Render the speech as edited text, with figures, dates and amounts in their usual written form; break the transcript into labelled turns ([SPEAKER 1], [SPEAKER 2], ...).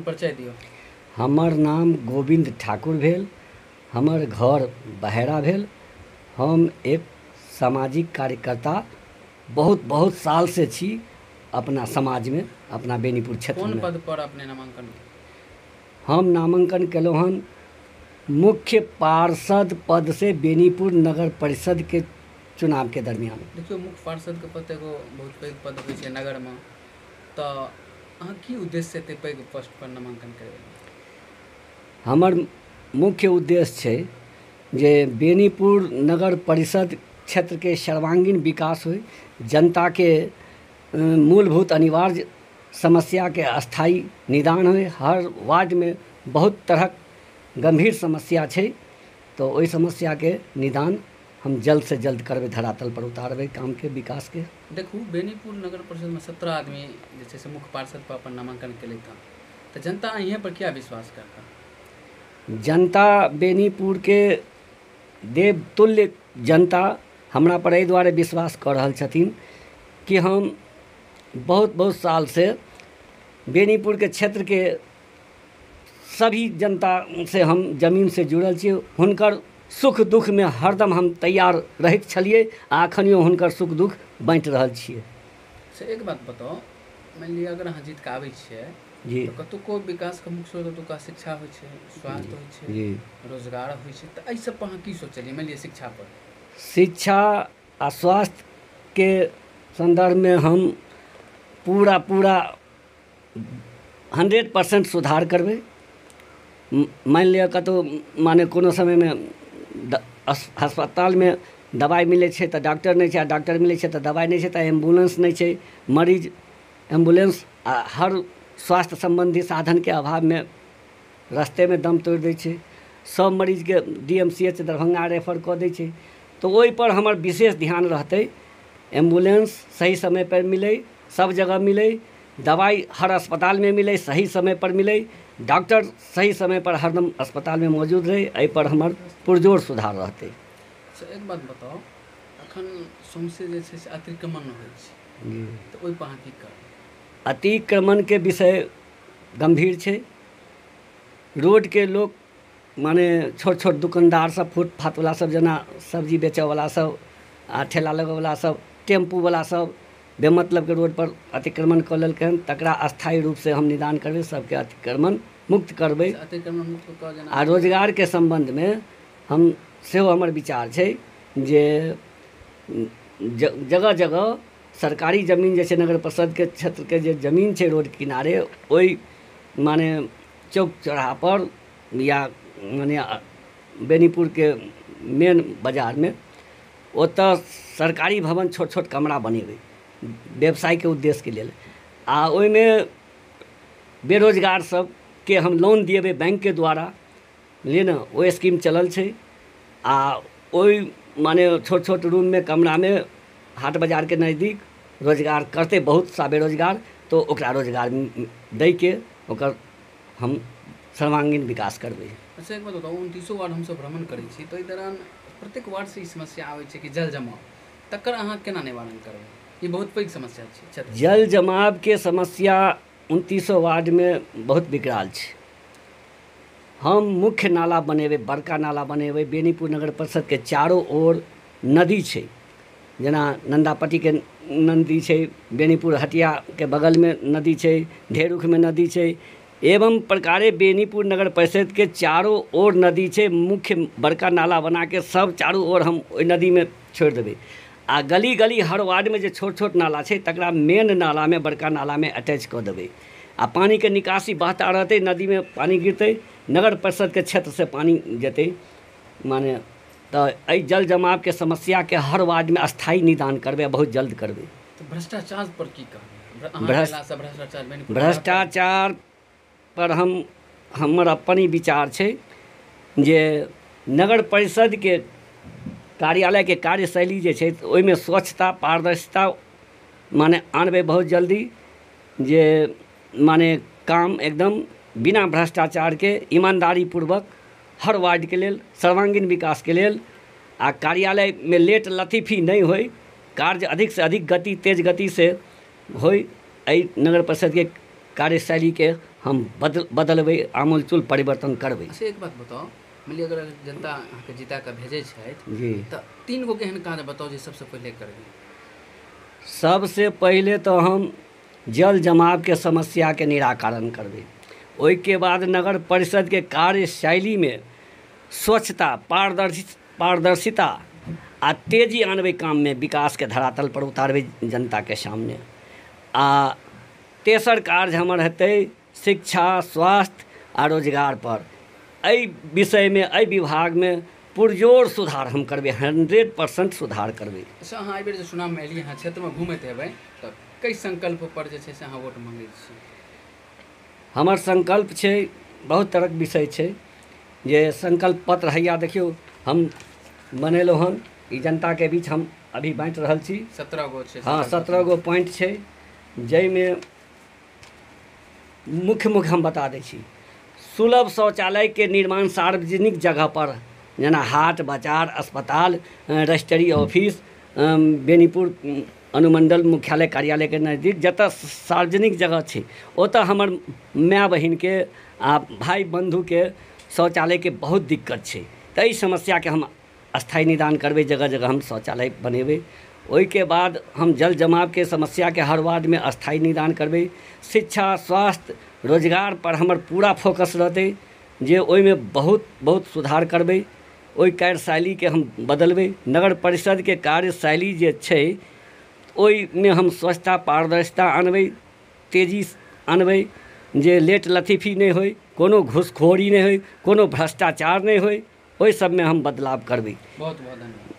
[SPEAKER 1] परिचय दियो।
[SPEAKER 2] हमर नाम गोविंद ठाकुर भेल, हमर घर बहेरा भेल। हम एक सामाजिक कार्यकर्ता बहुत बहुत साल से छी अपना समाज में, अपना बेनीपुर क्षेत्र
[SPEAKER 1] कौन
[SPEAKER 2] में।
[SPEAKER 1] पद पर अपने नामांकन?
[SPEAKER 2] हम नामांकन केलहुँ हन मुख्य पार्षद पद से बेनीपुर नगर परिषद के चुनाव के दरमियान।
[SPEAKER 1] देखियो, मुख्य पार्षद के पद एगो बहुत पैघ पद होइ छै नगर में, तऽ अहाँ की उद्देश्य से एते पैघ पोस्ट पर नामांकन करबै?
[SPEAKER 2] हमर मुख्य उद्देश्य छै जे बेनीपुर नगर परिषद क्षेत्र के सर्वांगीण विकास हो, जनता के मूलभूत अनिवार्य समस्या के अस्थायी निदान हो। हर वार्ड में बहुत तरह गंभीर समस्या छै, तो ओई समस्या के निदान हम जल्द से जल्द करबै, धरातल पर उतारबै काम के विकास के।
[SPEAKER 1] देखू, बेनीपुर नगर परिषद में 17 आदमी जे छै से मुख्य पार्षद पर अपन नामांकन केलथि हँ, तऽ जनता अहीं पर क्या विश्वास करता?
[SPEAKER 2] जनता बेनीपुर के देवतुल्य जनता हमरा पर एहि दुआरे विश्वास कऽ रहल छथिन कि हम बहुत बहुत साल से बेनीपुर के क्षेत्र के सभी जनता से हम जमीन से जुड़ल छी। हुनकर सुख दुख में हरदम हम तैयार रहैत छलिए, आ अखनियो हुनकर सुख दुख बाँटि रहल छियै।
[SPEAKER 1] से एक बात बताओ, मान लिअ अगर अहाँ जीत के आबै छियै
[SPEAKER 2] जी,
[SPEAKER 1] तऽ कतुको विकास के मुख्य स्रोत ओतुका शिक्षा होइ छै, स्वास्थ्य होइ छै,
[SPEAKER 2] जी,
[SPEAKER 1] रोजगार होइ छै, तऽ एहि सब पर अहाँ की सोचलिए? मान लिअ शिक्षा पर,
[SPEAKER 2] शिक्षा आ स्वास्थ्य के संदर्भ में हम पूरा 100% सुधार करबै। मान लिअ कतौ माने कोनो समय में अस्पताल में दवाई मिलै छै तऽ डॉक्टर नहीं छै, डॉक्टर मिलै छै तऽ दवाई नहीं छै, तऽ एम्बुलेंस नहीं छै, मरीज एम्बुलेंस आ हर स्वास्थ्य संबंधी साधन के अभाव में रास्ते में दम तोड़ दै छै। सब मरीज के DMCH दरभंगा रेफर कऽ दै छै। तो ओहि पर हमर विशेष ध्यान रहतै, एम्बुलेंस सही समय पर मिले, सब जगह मिले, दवाई हर अस्पताल में मिले, सही समय पर मिले, डॉक्टर सही समय पर हरदम अस्पताल में मौजूद रहे। एहि पर हमर पुरजोर सुधार रहतै।
[SPEAKER 1] एक बात बताओ, अखन सौंसे जे छै से अतिक्रमण होइ छै, तऽ ओहि पर अहाँ की करबै?
[SPEAKER 2] अतिक्रमण के विषय गंभीर छै। रोड के लोग माने छोट छोट दुकानदार सब, फुटपाथ वाला सब, जेना सब्जी बेचै वाला सब आ ठेला लगै वाला सब, टेम्पू वाला सब बेमतलब के रोड पर अतिक्रमण कऽ लेलकै हन। तकरा अस्थायी रूप से हम निदान करबै, सबके अतिक्रमण मुक्त करबै।
[SPEAKER 1] अतिक्रमण मुक्त कऽ जेना
[SPEAKER 2] आ रोजगार के संबंध में हम सेहो हमर विचार छै जे जगह जगह सरकारी जमीन जे छै, नगर परिषद के क्षेत्र के जे जमीन छै रोड किनारे, ओहि माने चौक चौराहा पर या माने बेनीपुर के मेन बाजार में ओतऽ सरकारी भवन छोट छोट कमरा बनेबै व्यवसाय के उद्देश्य के लेल। आ ओहिमे बेरोजगार सब के हम लोन दिएबै बैंक के द्वारा, बुझलिए ने, ओ स्कीम चलल छै। आ ओहि माने छोट छोट रूम में कमरा में हाट बाजार के नज़दीक रोजगार करते बहुत सा बेरोजगार, तो ओकरा रोजगार दै के ओकर हम सर्वांगीण विकास करबै।
[SPEAKER 1] अच्छा, एक बात बताओ, 29 वार्ड हम सब भ्रमण करै छी, तो एहि दौरान प्रत्येक वार्ड से ई समस्या आबै छै कि जल जमाव, तकर अहाँ केना निवारण करबै? ई बहुत पैघ समस्या छै।
[SPEAKER 2] जल जमाव के समस्या 29 वार्ड में बहुत विकराल छै। हम मुख्य नाला बनेबै, बड़का नाला बनेबै। बेनीपुर नगर परिषद के चारों ओर नदी छै, जेना नंदापट्टी के नदी छै, बेनीपुर हटिया के बगल में नदी छै, ढेरुख में नदी छै, एवं प्रकारे बेनीपुर नगर परिषद के चारों ओर नदी छै। मुख्य बड़का नाला बना के सब चारों ओर हम ओहि नदी में छोड़ि देबै। आ गली गली हर वार्ड में जे छोट छोट नाला छै, तकरा मेन नाला में, बड़का नाला में अटैच कऽ देबै। आ पानी के निकासी बहता रहतै, नदी में पानी गिरतै, नगर परिषद के क्षेत्र से पानी जेतै माने। तऽ एहि जल जमाव के समस्या के हर वार्ड में अस्थायी निदान करबै, बहुत जल्द करबै।
[SPEAKER 1] तो भ्रष्टाचार पर की कहबै?
[SPEAKER 2] भ्रष्टाचार पर हमर अपन ही विचार छै जे नगर परिषद के कार्यालय के कार्यशैली जे छै, ओहिमे स्वच्छता पारदर्शिता माने आनबै बहुत जल्दी, जे माने काम एकदम बिना भ्रष्टाचार के ईमानदारी पूर्वक हर वार्ड के लेल सर्वांगीण विकास के लेल। आ कार्यालय में लेट लतीफ़ी नहीं होय, कार्य अधिक से अधिक गति तेज गति से होय। एहि नगर परिषद के कार्यशैली के हम बदलबै, आमूलचूल परिवर्तन करबै।
[SPEAKER 1] अच्छा एक बात बताओ, मानि लिअ अगर जनता अहाँके जिता कऽ भेजै छथि
[SPEAKER 2] जी,
[SPEAKER 1] तऽ 3 गो केहन काज बताउ जे सबसँ पहिले करबै।
[SPEAKER 2] सबसे पहिले तो हम जल जमाव के समस्या के निराकरण करबै। ओहिके बाद नगर परिषद के कार्यशैली में स्वच्छता, पारदर्शिता आ तेजी आनबै, काम में विकास के धरातल पर उतारबै जनता के सामने। आ तेसर कार्य हमर हेतै शिक्षा, स्वास्थ्य आ रोजगार पर। एहि विषय में, एहि विभाग में पुरजोर सुधार हम करबै, 100% सुधार करबै।
[SPEAKER 1] अच्छा अहाँ एहि बेर जे चुनावमे एलियै, अहाँ क्षेत्रमे घुमैत हेबै तऽ कई संकल्प पर जे छै से अहाँ वोट मांगै छी?
[SPEAKER 2] हमर संकल्प छै, बहुत तरहक विषय छै जे संकल्प पत्र हैया देखियौ हम बनेलहुँ हन, ई जनता के बीच हम अभी बाँटि रहल छी।
[SPEAKER 1] 17 गो छै।
[SPEAKER 2] हाँ, 17 गो पॉइंट छै, जाहिमे मुख्य हम बता दै छी। सुलभ शौचालय के निर्माण सार्वजनिक जगह पर, जेना हाट बाजार, अस्पताल, रजिस्ट्री ऑफिस, बेनीपुर अनुमंडल मुख्यालय कार्यालय के नज़दीक जतऽ सार्वजनिक जगह छै ओतऽ हमर माय बहिन के आ भाई बंधु के शौचालय के बहुत दिक्कत छै। तऽ एहि समस्या के हम स्थायी निदान करबै, जगह जगह हम शौचालय बनेबै। ओहिके बाद हम जल जमाव के समस्या के हर वार्ड में स्थायी निदान करबै। शिक्षा, स्वास्थ्य, रोजगार पर हमर पूरा फोकस रहतै, जे ओहिमे बहुत सुधार करबै। ओहि कार्यशैली के हम बदलबै। नगर परिषद के कार्यशैली जे छै ओहिमे हम स्वच्छता, पारदर्शिता आनबै, तेजी आनबै, जे लेट लतीफी नहीं होय, कोनो घूसखोरी नहीं होय, कोनो भ्रष्टाचार नहीं होय, ओहि सबमे हम बदलाव करबै।
[SPEAKER 1] बहुत बहुत धन्यवाद।